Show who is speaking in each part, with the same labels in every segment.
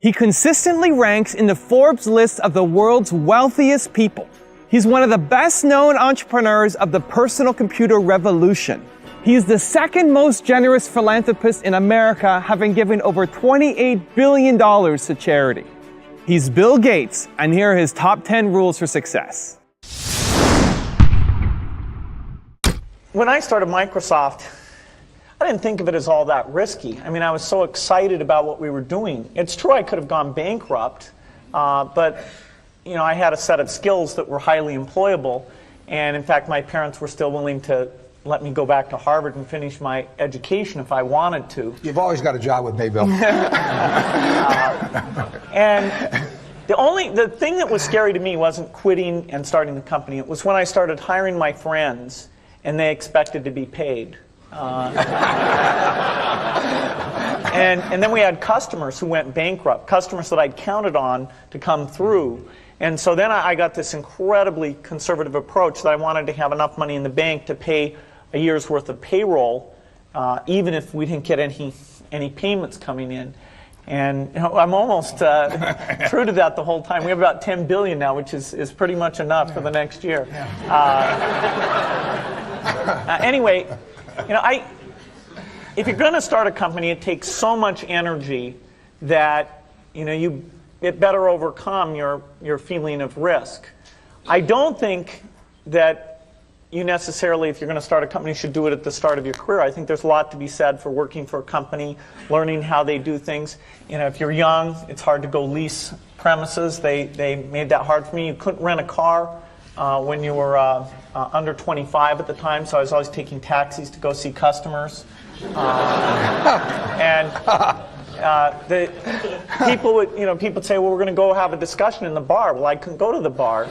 Speaker 1: He consistently ranks in the Forbes list of the world's wealthiest people. He's one of the best-known entrepreneurs of the personal computer revolution. He's the second most generous philanthropist in America, having given over $28 billion to charity. He's Bill Gates, and here are his top 10 rules for success.
Speaker 2: When I started Microsoft, I didn't think of it as all that risky. I mean, I was so excited about what we were doing. It's true I could have gone bankrupt, but you know, I had a set of skills that were highly employable, and in fact, my parents were still willing to let me go back to Harvard and finish my education if I wanted to.
Speaker 3: You've always got a job with me, Bill.
Speaker 2: And the thing that was scary to me wasn't quitting and starting the company. It was when I started hiring my friends and they expected to be paid. And then we had customers who went bankrupt, customers that I'd counted on to come through. And so then I got this incredibly conservative approach that I wanted to have enough money in the bank to pay a year's worth of payroll, even if we didn't get any payments coming in. And you know, I'm almost true to that the whole time. We have about $10 billion now, which is pretty much enough for the next year. Anyway, you know, if you're going to start a company, it takes so much energy that you know it better overcome your feeling of risk. I don't think that you necessarily, if you're going to start a company, should do it at the start of your career. I think there's a lot to be said for working for a company, learning how they do things. You know, if you're young, it's hard to go lease premises. They made that hard for me. You couldn't rent a car when you were under 25 at the time, so I was always taking taxis to go see customers. The people would, you know, people would say, well, we're going to go have a discussion in the bar. Well, I couldn't go to the bar.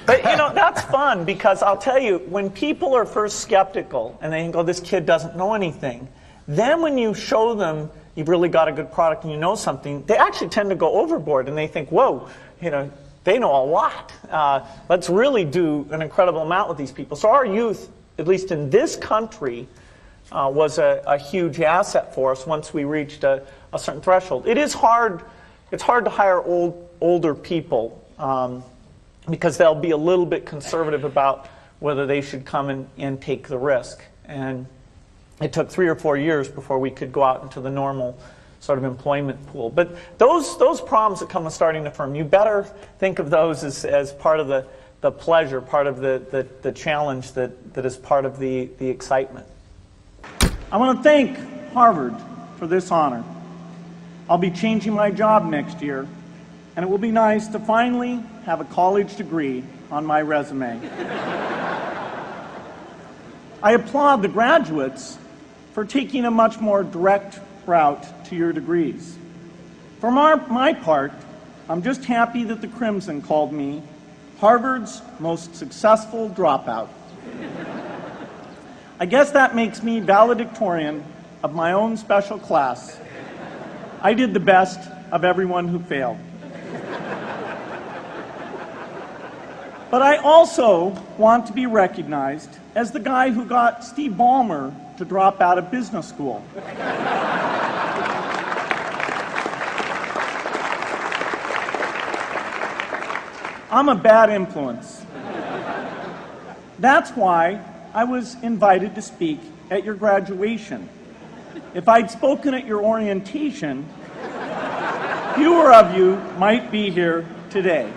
Speaker 2: But you know, that's fun, because I'll tell you, when people are first skeptical and they think, oh, this kid doesn't know anything, then when you show them you've really got a good product and you know something, they actually tend to go overboard and they think, whoa, you know, they know a lot. Let's really do an incredible amount with these people. So our youth, at least in this country, was a huge asset for us once we reached a certain threshold. It is hard. It's hard to hire older people because they'll be a little bit conservative about whether they should come and take the risk. And it took 3 or 4 years before we could go out into the normal sort of employment pool. But those problems that come with starting a firm, you better think of those as part of the pleasure, part of the challenge that is part of the excitement.
Speaker 4: I want to thank Harvard for this honor. I'll be changing my job next year, and it will be nice to finally have a college degree on my resume. I applaud the graduates for taking a much more direct route to your degrees. For my part, I'm just happy that the Crimson called me Harvard's most successful dropout. I guess that makes me valedictorian of my own special class. I did the best of everyone who failed. But I also want to be recognized as the guy who got Steve Ballmer to drop out of business school. I'm a bad influence. That's why I was invited to speak at your graduation. If I'd spoken at your orientation, fewer of you might be here today.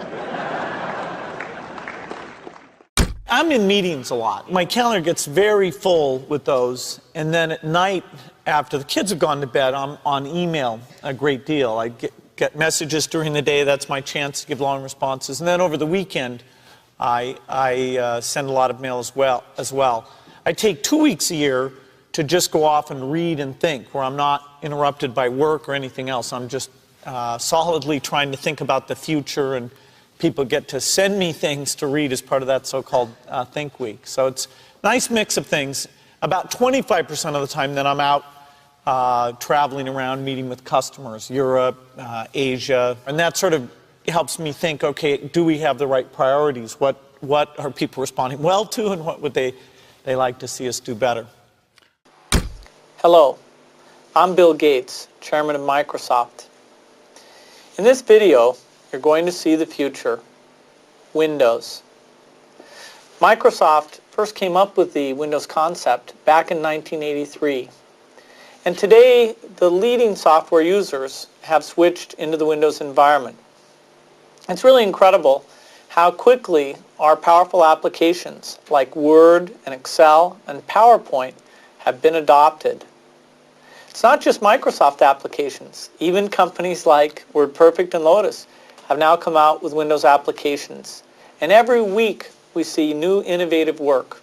Speaker 2: I'm in meetings a lot. My calendar gets very full with those, and then at night, after the kids have gone to bed, I'm on email a great deal. I get messages during the day. That's my chance to give long responses. And then over the weekend, I send a lot of mail as well. I take 2 weeks a year to just go off and read and think, where I'm not interrupted by work or anything else. I'm just solidly trying to think about the future, and people get to send me things to read as part of that so-called Think Week. So it's a nice mix of things. About 25% of the time that I'm out traveling around, meeting with customers, Europe, Asia, and that sort of helps me think, okay, do we have the right priorities? What are people responding well to, and what would they they like to see us do better.
Speaker 3: Hello, I'm Bill Gates, Chairman of Microsoft. In this video, you're going to see the future, Windows. Microsoft first came up with the Windows concept back in 1983. And today, the leading software users have switched into the Windows environment. It's really incredible how quickly our powerful applications like Word and Excel and PowerPoint have been adopted. It's not just Microsoft applications. Even companies like WordPerfect and Lotus have now come out with Windows applications. And every week we see new innovative work.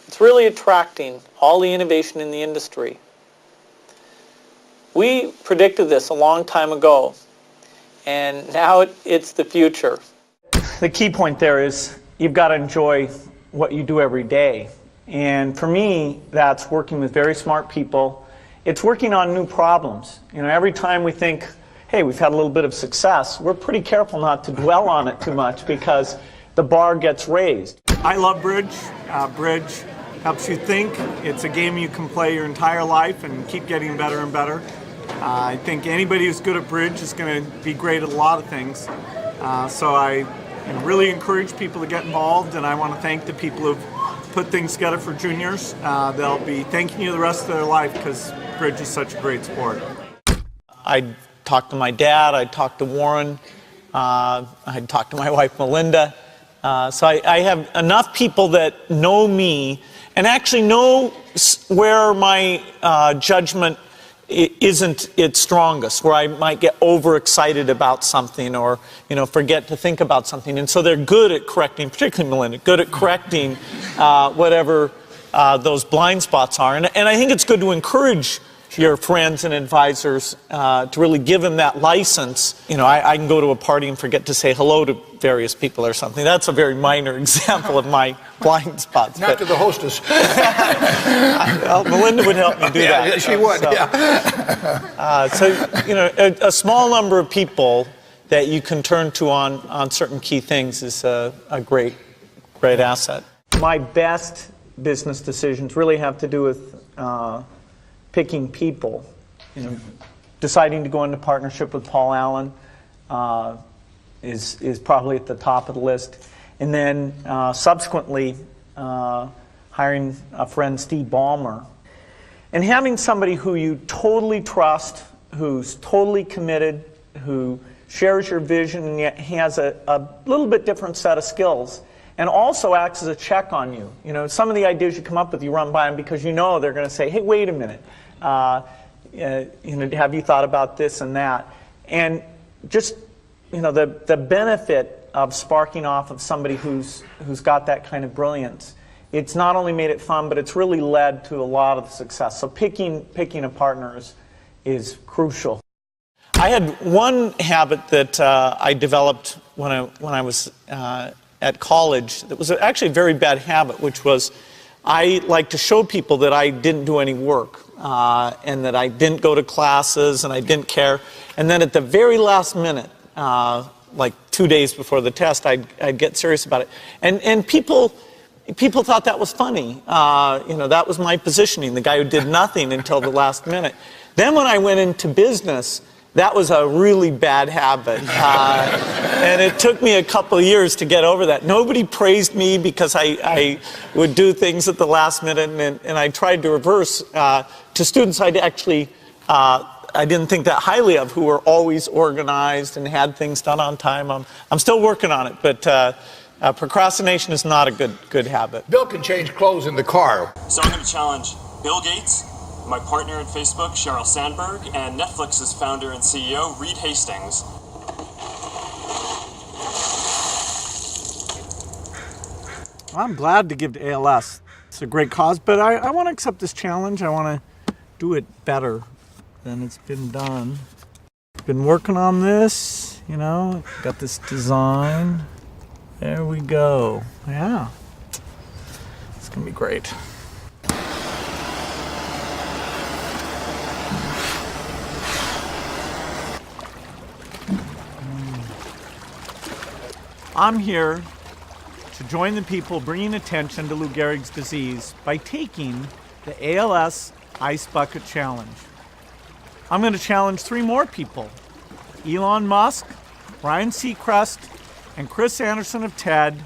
Speaker 3: It's really attracting all the innovation in the industry. We predicted this a long time ago, and now it's the future.
Speaker 2: The key point there is you've got to enjoy what you do every day. And for me, that's working with very smart people. It's working on new problems. You know, every time we think, hey, we've had a little bit of success, we're pretty careful not to dwell on it too much because the bar gets raised.
Speaker 4: I love bridge. Bridge helps you think. It's a game you can play your entire life and keep getting better and better. I think anybody who's good at bridge is going to be great at a lot of things. So I really encourage people to get involved, and I want to thank the people who've put things together for juniors. They'll be thanking you the rest of their life because bridge is such a great sport.
Speaker 2: I'd talk to my dad, I'd talk to Warren, I'd talk to my wife Melinda. So I have enough people that know me and actually know where my judgment isn't its strongest, where I might get overexcited about something or, forget to think about something. And so they're good at correcting, particularly Melinda, good at correcting whatever those blind spots are. And I think it's good to encourage your friends and advisors to really give them that license. I can go to a party and forget to say hello to various people or something. That's a very minor example of my blind spots.
Speaker 5: Not to the hostess.
Speaker 2: Well, Melinda would help me do that.
Speaker 5: Yeah, she would,
Speaker 2: A small number of people that you can turn to on certain key things is a great asset. My best business decisions really have to do with picking people. Deciding to go into partnership with Paul Allen is probably at the top of the list. And then subsequently hiring a friend, Steve Ballmer. And having somebody who you totally trust, who's totally committed, who shares your vision and yet has a little bit different set of skills, and also acts as a check on you. Some of the ideas you come up with, you run by them because they're going to say, hey, wait a minute. Have you thought about this and that? And just, the benefit of sparking off of somebody who's got that kind of brilliance, it's not only made it fun, but it's really led to a lot of the success. So picking a partner is crucial. I had one habit that I developed when I was at college that was actually a very bad habit, which was I like to show people that I didn't do any work and that I didn't go to classes and I didn't care. And then at the very last minute, like 2 days before the test, I'd get serious about it. And people thought that was funny. That was my positioning, the guy who did nothing until the last minute. Then when I went into business, that was a really bad habit. And it took me a couple of years to get over that. Nobody praised me because I would do things at the last minute, and I tried to reverse to students I didn't think that highly of, who were always organized and had things done on time. I'm still working on it, but procrastination is not a good habit.
Speaker 5: Bill can change clothes in the car.
Speaker 6: So I'm going to challenge Bill Gates, my partner in Facebook, Sheryl Sandberg, and Netflix's founder and CEO, Reed Hastings.
Speaker 4: I'm glad to give to ALS. It's a great cause, but I want to accept this challenge. I want to do it better than it's been done. Been working on this, got this design. There we go. Yeah. It's going to be great. I'm here to to join the people bringing attention to Lou Gehrig's disease by taking the ALS Ice Bucket Challenge. I'm going to challenge 3 more people: Elon Musk, Ryan Seacrest, and Chris Anderson of TED.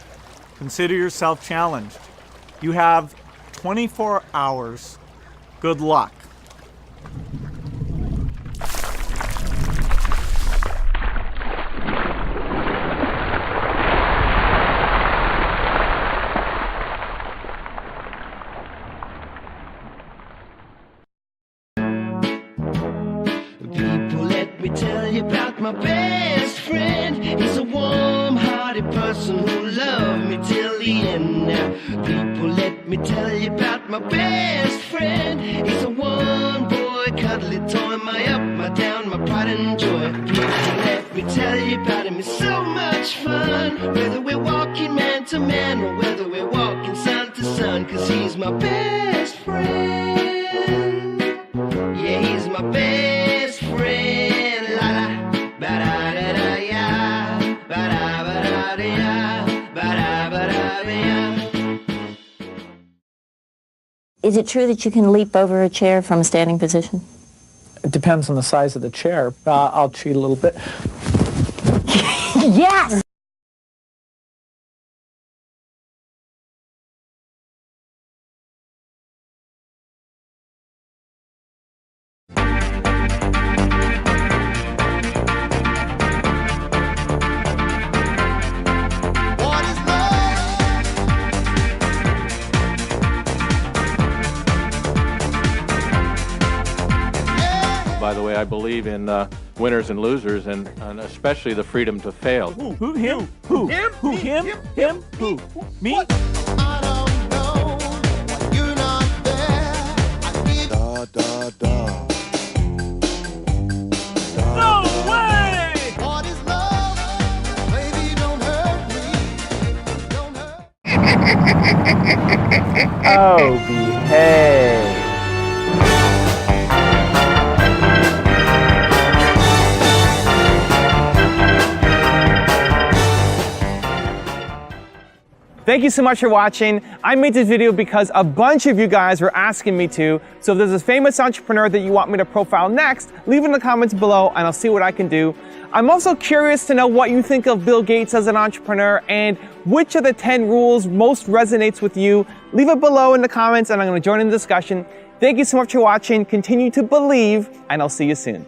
Speaker 4: Consider yourself challenged. You have 24 hours. Good luck.
Speaker 7: People, let me tell you about my best friend. He's a warm-hearted person who loved me till the end. Now, people, let me tell you about my best friend. He's a one-boy, cuddly toy, my up, my down, my pride and joy. People, let me tell you about him. It's so much fun, whether we're walking man to man or whether we're walking sun to sun, 'cause he's my best friend. Yeah, he's my best friend. La la, ba da da da ya, ba da da ya, ba da ya.
Speaker 8: Is it true that you can leap over a chair from a standing position?
Speaker 9: It depends on the size of the chair. I'll cheat a little bit.
Speaker 8: Yes!
Speaker 10: By the way, I believe in winners and losers, and especially the freedom to fail.
Speaker 4: Who? Him? Who? Him? Who? Him? Him? Who? Me?
Speaker 7: I don't know, you're not there. I need
Speaker 5: Da da da.
Speaker 4: No way!
Speaker 7: what is love? Baby, don't hurt me. Don't hurt.
Speaker 9: Oh, behave.
Speaker 1: Thank you so much for watching. I made this video because a bunch of you guys were asking me to. So if there's a famous entrepreneur that you want me to profile next, leave it in the comments below and I'll see what I can do. I'm also curious to know what you think of Bill Gates as an entrepreneur and which of the 10 rules most resonates with you. Leave it below in the comments and I'm going to join in the discussion. Thank you so much for watching. Continue to believe and I'll see you soon.